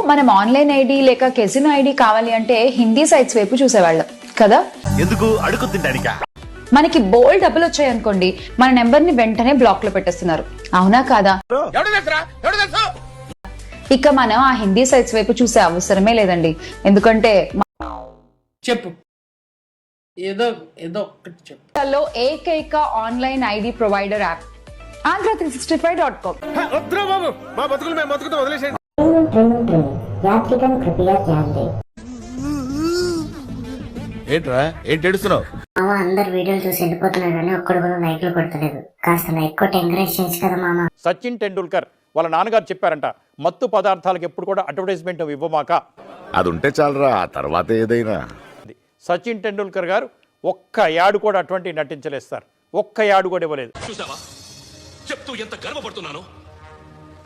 మనం online ID లేక casino ID కావాలి అంటే హిందీ సైట్స్ వైపు చూసేవాళ్ళం కదా. ఎందుకు అడుగు తింటానికా? మనకి బోల్డ్ డబ్బులు వచ్చాయనుకోండి, మన నెంబర్ ని వెంటనే బ్లాక్ లో పెట్టేస్తున్నారు. అవునా కాదా? ఇక మనం ఆ హిందీ సైట్స్ వైపు చూసే అవసరమే లేదండి. ఎందుకంటే చెప్పు ఏదో ఏదో ఒకటి చెప్పు. ఏకైక online ID provider app Andhra365.com. బాబు మా బతుకులు మేము బతుకుతాం, వదిలేసేయండి. ఏంట్రా ఏంటి ఏడుస్తున్నావు? అందరు వీడియోలు చూసి వెళ్ళిపోతున్నారు కానీ ఒక్కడు కూడా లైక్లు కొడతలేదు. కాస్త లైక్ కొట్టి ఎంకరేజ్ చేయొచ్చు కదా మామ. సచిన్ టెండూల్కర్ వాళ్ళ నాన్నగారు చెప్పారంట, మత్తు పదార్థాలకు ఎప్పుడు కూడా అడ్వర్టైజ్మెంట్ ఇవ్వమాక. అది ఉంటే చాలరా, ఆ తర్వాత ఏదైనా. సచిన్ టెండూల్కర్ గారు ఒక్క యాడ్ కూడా అటువంటి నటించలేదు సార్, ఒక్క యాడ్ కూడా ఇవ్వలేదు. చూసావా చెప్తూ ఎంత గర్వపడుతున్నాను.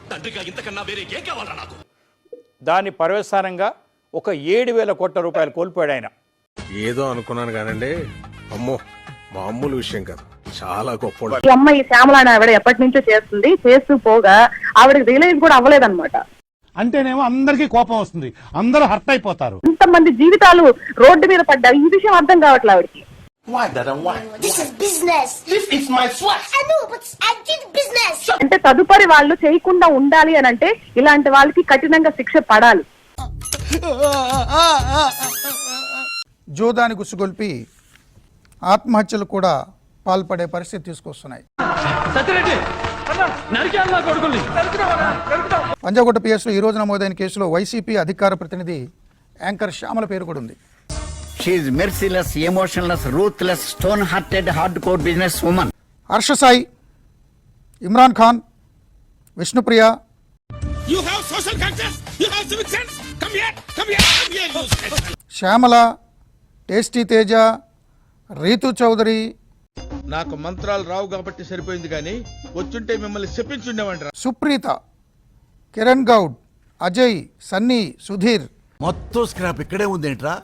తండ్రిగా ఇంతకన్నా వేరే ఏం కావాలరా నాకు? దాని పర్యవసానంగా ఒక 7,000 కోట్ల రూపాయలు కోల్పోయాడు ఆయన. ఏదో అనుకున్నాను కానండి, అమ్మో మామూలు విషయం కాదు, చాలా గొప్ప. ఈ అమ్మాయి శ్యామల ఆవిడ ఎప్పటి నుంచో చేస్తుంది, చేస్తూ పోగా ఆవిడకి రిలైజ్ కూడా అవ్వలేదన్నమాట. అంటేనేమో అందరికీ కోపం వస్తుంది, అందరూ హర్ట్ అయిపోతారు. ఇంతమంది జీవితాలు రోడ్డు మీద పడ్డాయి, ఈ విషయం అర్థం కావట్లేదు ఆవిడకి. అంటే తదుపరి వాళ్ళు చేయకుండా ఉండాలి అని అంటే ఇలాంటి వాళ్ళకి కఠినంగా శిక్ష పడాలి. జోదాని గుసుగొల్పి ఆత్మహత్యలు కూడా పాల్పడే పరిస్థితి తీసుకొస్తున్నాయి. పంజాగుట్ట పిఎస్లో ఈ రోజు నమోదైన కేసులో వైసీపీ అధికార ప్రతినిధి యాంకర్ శ్యామల పేరు కూడా ఉంది. She is merciless, emotionless, ruthless, stone-hearted, hardcore business woman. Harsha Sai, Imran Khan, Vishnupriya, Shyamala, tasty Teja, Rithu Chowdary. నాకు మంత్రాలు రావు కాబట్టి సరిపోయింది, కానీ వచ్చుంటే మిమ్మల్ని చెప్పించుండేవంటారా. సుప్రీత, కిరణ్ గౌడ్, అజయ్, సన్నీ, సుధీర్. మొత్తం స్క్రాప్ ఇక్కడే ఉందేంట్రా?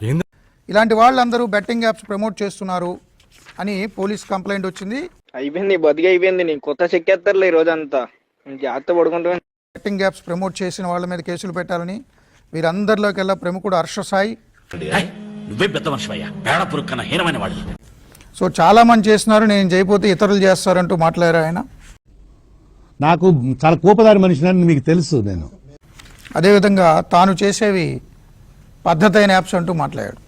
ఇలాంటి వాళ్ళందరూ బెట్టింగ్ యాప్స్ ప్రమోట్ చేస్తున్నారు అని పోలీస్ కంప్లైంట్ వచ్చింది. అయిపోయింది, బతికి అయిపోయింది. నీ కొత్త చెక్కేస్తారులే ఈ రోజంతా, జాగ్రత్త పడుకుంటా. బెట్టింగ్ యాప్స్ ప్రమోట్ చేసిన వాళ్ళ మీద కేసులు పెట్టాలని వీరందరిలోకెల్లా ప్రముఖుడు హర్ష సాయి. నువ్వే పెద్ద మనిషివయ్యా, పేడ పురుక్కన హీనమైన వాడు. సో చాలా మంది చేస్తున్నారు, నేను చేయకపోతే ఇతరులు చేస్తారంటూ మాట్లాడారు ఆయన. నాకు చాలా కోపదారి మనిషిని మీకు తెలుసు. నేను అదేవిధంగా తాను చేసేవి పద్ధతైన యాప్స్ అంటూ మాట్లాడాడు.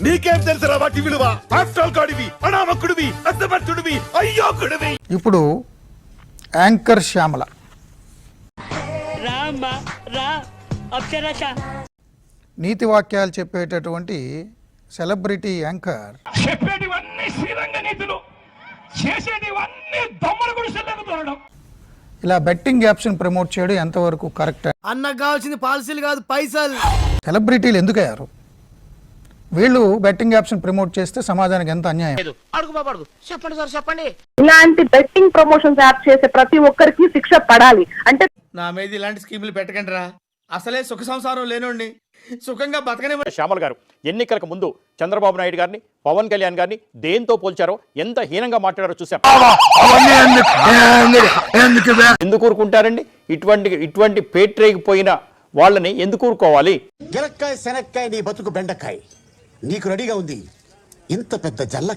నీకేం తెలుసురా వాటి విలువ? ఆఫ్టర్ గాడివి, అనామకుడివి, అర్థమర్థుడివి, అయ్యోకుడివి. ఇప్పుడు యాంకర్ శ్యామల నీతి వాక్యాలు చెప్పేటటువంటి సెలబ్రిటీ యాంకర్. చెప్పేటివన్నీ శ్రీరంగ నీతులు, చేసేటివన్నీ దొమ్మల గుడిసెలకు దొరకడం. ఇలా బెట్టింగ్ యాప్స్ ని ప్రమోట్ చేయడం ఎంతవరకు కరెక్ట్? అన్నకు కావాల్సింది పాలసీలు కాదు, పైసలు. సెలబ్రిటీలు ఎందుకు అయ్యారు? వీళ్ళు బెట్టింగ్ యాప్స్ ని ప్రమోట్ చేస్తే సమాజానికి ఎంత అన్యాయం. చెప్పండి సార్, చెప్పండి. ఇలాంటి బెట్టింగ్ ప్రమోషన్స్ యాప్ చేసే ప్రతి ఒక్కరికి శిక్ష పడాలి. అంటే నా మీద ఇలాంటి స్కీములు పెట్టకండి రా, అసలే సుఖ సంసారం లేనోడిని, సుఖంగా బతకనే. శ్యామల గారు ఎన్నికలకు ముందు చంద్రబాబు నాయుడు గారిని, పవన్ కళ్యాణ్ గారిని దేంతో పోల్చారో, ఎంత హీనంగా మాట్లాడారో చూసాం. ఎందుకు ఊరుకుంటారండి? ఇటువంటి పేట్రేగిపోయిన వాళ్ళని ఎందుకు ఊరుకోవాలి? గిరక్కాయ శనక్కాయ నీ బతుకు బెండకాయ, నీకు రెడీగా ఉంది ఇంత పెద్ద జల్లకాయ.